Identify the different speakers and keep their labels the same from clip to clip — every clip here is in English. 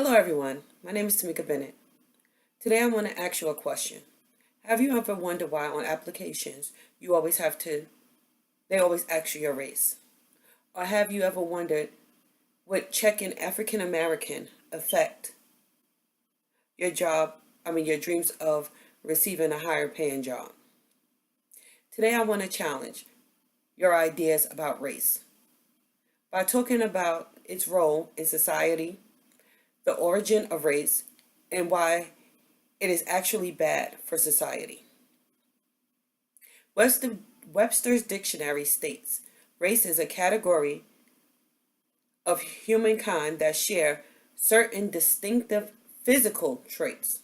Speaker 1: Hello everyone, my name is Tamika Bennett. Today I want to ask you a question. Have you ever wondered why on applications they always ask you your race? Or have you ever wondered would checking African American affect your dreams of receiving a higher paying job? Today I want to challenge your ideas about race by talking about its role in society, the origin of race, and why it is actually bad for society. Webster, Webster's dictionary states race is a category of humankind that share certain distinctive physical traits.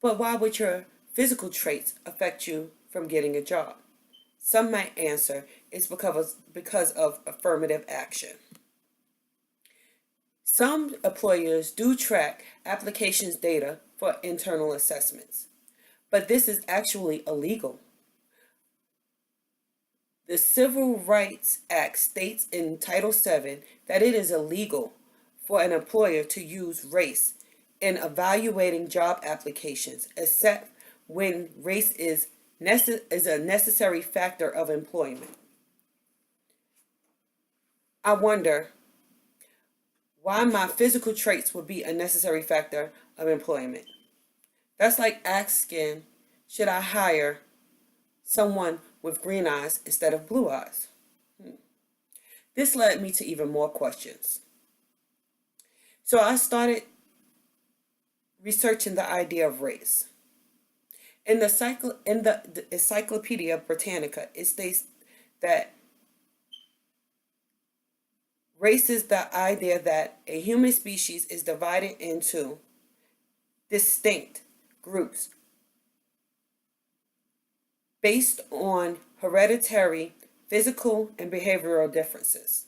Speaker 1: But why would your physical traits affect you from getting a job? Some might answer it's because of affirmative action. Some employers do track applications data for internal assessments, but this is actually illegal. The Civil Rights Act states in Title VII that it is illegal for an employer to use race in evaluating job applications, except when race is a necessary factor of employment. I wonder why my physical traits would be a necessary factor of employment. That's like asking, should I hire someone with green eyes instead of blue eyes? This led me to even more questions. So I started researching the idea of race. In the Encyclopedia Britannica, it states that race is the idea that a human species is divided into distinct groups based on hereditary, physical, and behavioral differences.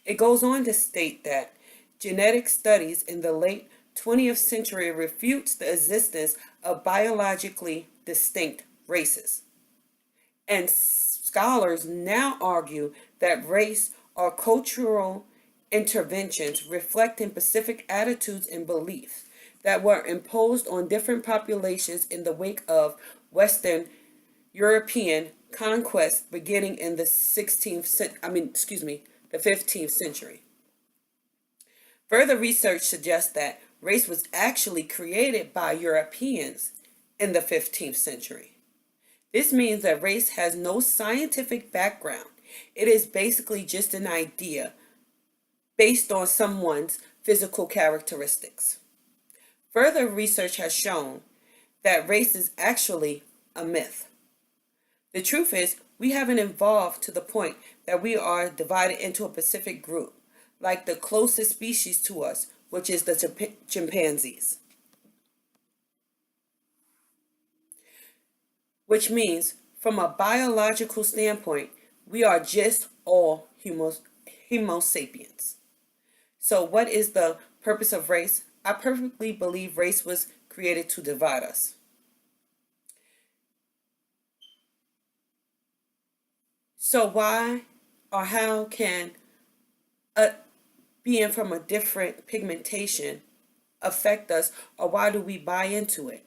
Speaker 1: It goes on to state that genetic studies in the late 20th century refutes the existence of biologically distinct races. And scholars now argue that race are cultural interventions reflecting specific attitudes and beliefs that were imposed on different populations in the wake of Western European conquest beginning in the 15th century. Further research suggests that race was actually created by Europeans in the 15th century. This means that race has no scientific background. It is basically just an idea based on someone's physical characteristics. Further research has shown that race is actually a myth. The truth is, we haven't evolved to the point that we are divided into a specific group, like the closest species to us, which is the chimpanzees. Which means, from a biological standpoint, we are just all Homo sapiens. So, what is the purpose of race? I perfectly believe race was created to divide us. So, why or how can a being from a different pigmentation affect us, or why do we buy into it?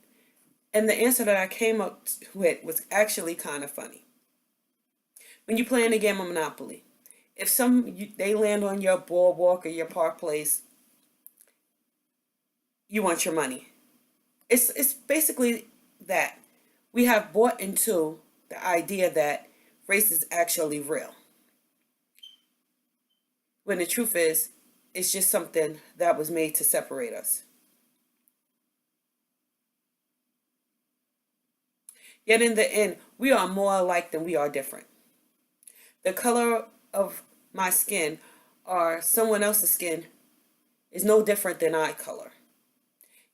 Speaker 1: And the answer that I came up with was actually kind of funny. When you're playing the game of Monopoly, if they land on your boardwalk or your park place, you want your money. It's basically that we have bought into the idea that race is actually real. When the truth is, it's just something that was made to separate us. Yet in the end, we are more alike than we are different. The color of my skin or someone else's skin is no different than eye color.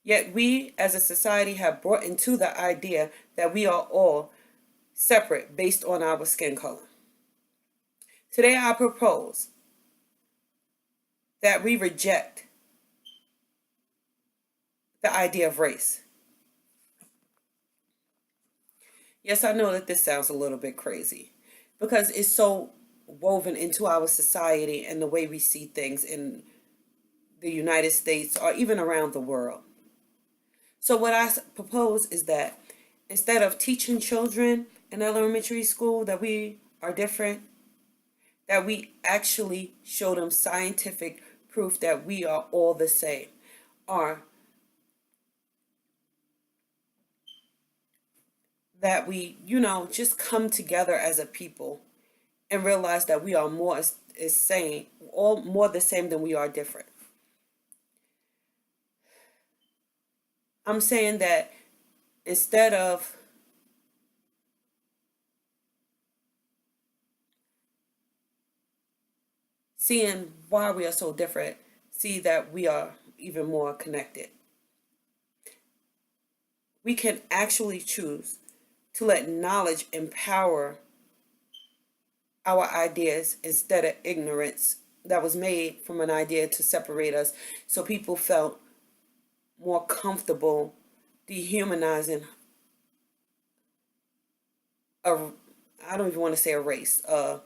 Speaker 1: Yet we as a society have brought into the idea that we are all separate based on our skin color. Today I propose that we reject the idea of race. Yes, I know that this sounds a little bit crazy because it's so woven into our society and the way we see things and the United States or even around the world. So what I propose is that instead of teaching children in elementary school that we are different, that we actually show them scientific proof that we are all the same, or that we, just come together as a people and realize that we are more is same, all more the same than we are different. I'm saying that instead of seeing why we are so different, see that we are even more connected. We can actually choose to let knowledge empower our ideas instead of ignorance that was made from an idea to separate us, so people felt more comfortable dehumanizing a, I don't even want to say a race, a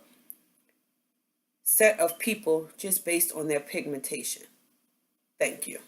Speaker 1: set of people just based on their pigmentation. Thank you.